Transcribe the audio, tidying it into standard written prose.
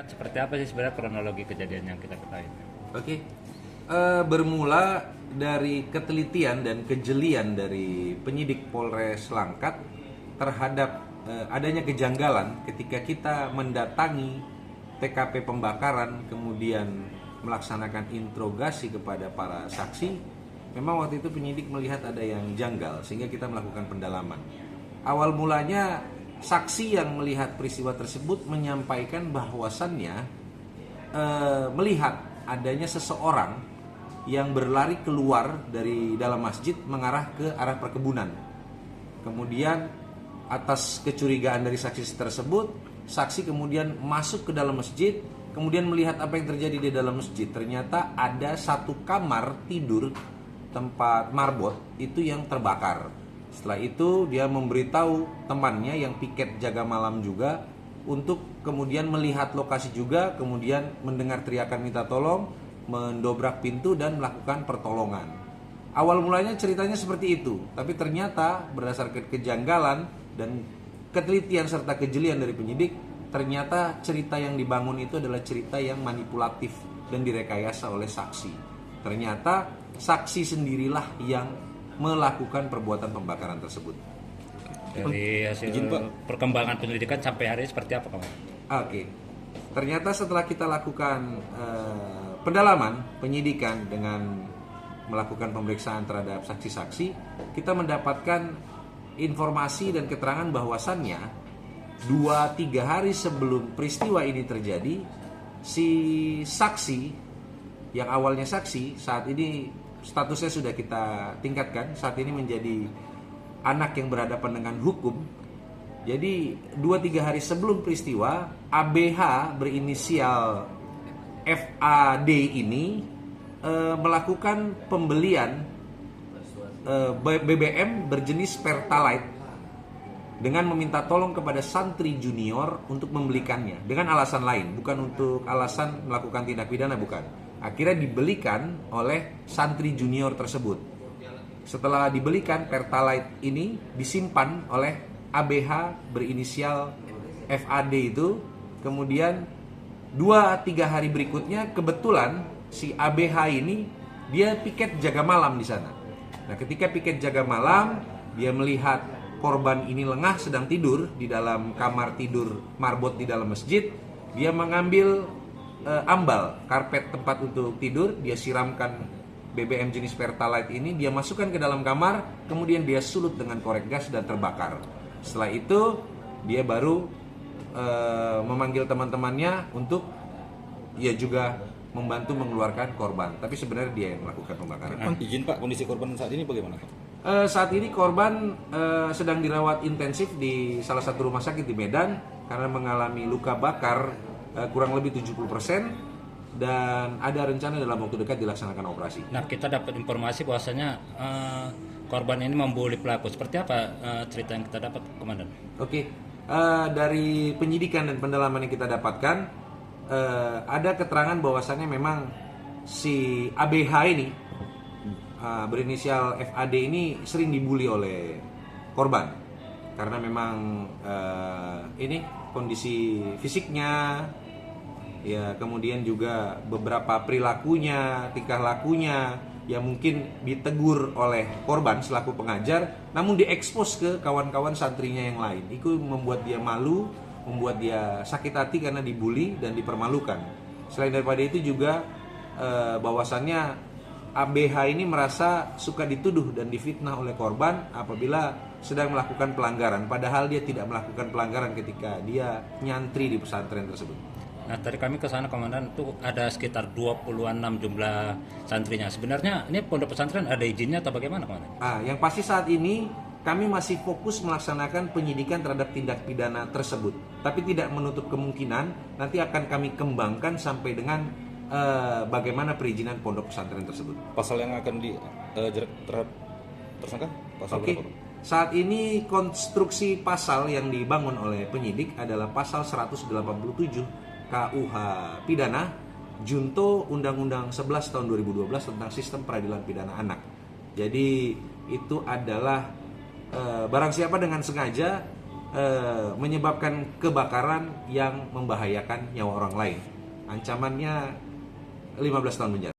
Seperti apa sih sebenarnya kronologi kejadian yang kita ketahui? Oke. Bermula dari ketelitian dan kejelian dari penyidik Polres Langkat terhadap adanya kejanggalan ketika kita mendatangi TKP pembakaran, kemudian melaksanakan interogasi kepada para saksi. Memang waktu itu penyidik melihat ada yang janggal sehingga kita melakukan pendalaman. Awal mulanya saksi yang melihat peristiwa tersebut menyampaikan bahwasannya melihat adanya seseorang yang berlari keluar dari dalam masjid mengarah ke arah perkebunan. Kemudian atas kecurigaan dari saksi tersebut, saksi kemudian masuk ke dalam masjid, kemudian melihat apa yang terjadi di dalam masjid. Ternyata ada satu kamar tidur tempat marbot itu yang terbakar. Setelah itu dia memberitahu temannya yang piket jaga malam juga untuk kemudian melihat lokasi juga, kemudian mendengar teriakan minta tolong, mendobrak pintu dan melakukan pertolongan. Awal mulanya ceritanya seperti itu, tapi ternyata berdasarkan kejanggalan dan ketelitian serta kejelian dari penyidik, ternyata cerita yang dibangun itu adalah cerita yang manipulatif dan direkayasa oleh saksi. Ternyata saksi sendirilah yang melakukan perbuatan pembakaran tersebut. Dari hasil perkembangan penyelidikan sampai hari ini seperti apa kamu? Oke. Ternyata setelah kita lakukan pendalaman, penyidikan dengan melakukan pemeriksaan terhadap saksi-saksi, kita mendapatkan informasi dan keterangan bahwasannya 2-3 hari sebelum peristiwa ini terjadi, si saksi yang awalnya saksi saat ini statusnya sudah kita tingkatkan, saat ini menjadi anak yang berhadapan dengan hukum. Jadi 2-3 hari sebelum peristiwa, ABH berinisial FAD ini melakukan pembelian BBM berjenis Pertalite dengan meminta tolong kepada santri junior untuk membelikannya dengan alasan lain, bukan untuk alasan melakukan tindak pidana, bukan. Akhirnya dibelikan oleh santri junior tersebut. Setelah dibelikan, Pertalite ini disimpan oleh ABH berinisial FAD itu. Kemudian 2-3 hari berikutnya kebetulan si ABH ini dia piket jaga malam di sana. Nah, ketika piket jaga malam, dia melihat korban ini lengah sedang tidur di dalam kamar tidur marbot di dalam masjid. Dia mengambil ambal karpet tempat untuk tidur, dia siramkan BBM jenis Pertalite ini, dia masukkan ke dalam kamar, kemudian dia sulut dengan korek gas dan terbakar. Setelah itu dia baru memanggil teman-temannya untuk dia juga membantu mengeluarkan korban. Tapi sebenarnya dia yang melakukan pembakaran. Izin Pak, kondisi korban saat ini bagaimana? Saat ini korban sedang dirawat intensif di salah satu rumah sakit di Medan karena mengalami luka bakar kurang lebih 70%, dan ada rencana dalam waktu dekat dilaksanakan operasi. Nah, kita dapat informasi bahwasanya korban ini membuli pelaku. Seperti apa cerita yang kita dapat, Komandan? Oke. Dari penyidikan dan pendalaman yang kita dapatkan, ada keterangan bahwasannya memang si ABH ini berinisial FAD ini sering dibully oleh korban karena memang ini kondisi fisiknya, ya, kemudian juga beberapa perilakunya, tingkah lakunya yang mungkin ditegur oleh korban selaku pengajar, namun diekspos ke kawan-kawan santrinya yang lain. Itu membuat dia malu, membuat dia sakit hati karena dibully dan dipermalukan. Selain daripada itu juga bahwasannya ABH ini merasa suka dituduh dan difitnah oleh korban apabila sedang melakukan pelanggaran, padahal dia tidak melakukan pelanggaran ketika dia nyantri di pesantren tersebut. Nah, tadi kami ke sana, Komandan, itu ada sekitar 26 jumlah santrinya. Sebenarnya ini pondok pesantren ada izinnya atau bagaimana, Komandan? Yang pasti saat ini kami masih fokus melaksanakan penyidikan terhadap tindak pidana tersebut, tapi tidak menutup kemungkinan nanti akan kami kembangkan sampai dengan bagaimana perizinan pondok pesantren tersebut. Pasal yang akan dijerat terhadap tersangka? Pasal berapa? Saat ini konstruksi pasal yang dibangun oleh penyidik adalah pasal 187 KUH Pidana Junto Undang-Undang 11 tahun 2012 tentang Sistem Peradilan Pidana Anak. Jadi itu adalah barang siapa dengan sengaja menyebabkan kebakaran yang membahayakan nyawa orang lain. Ancamannya 15 tahun penjara.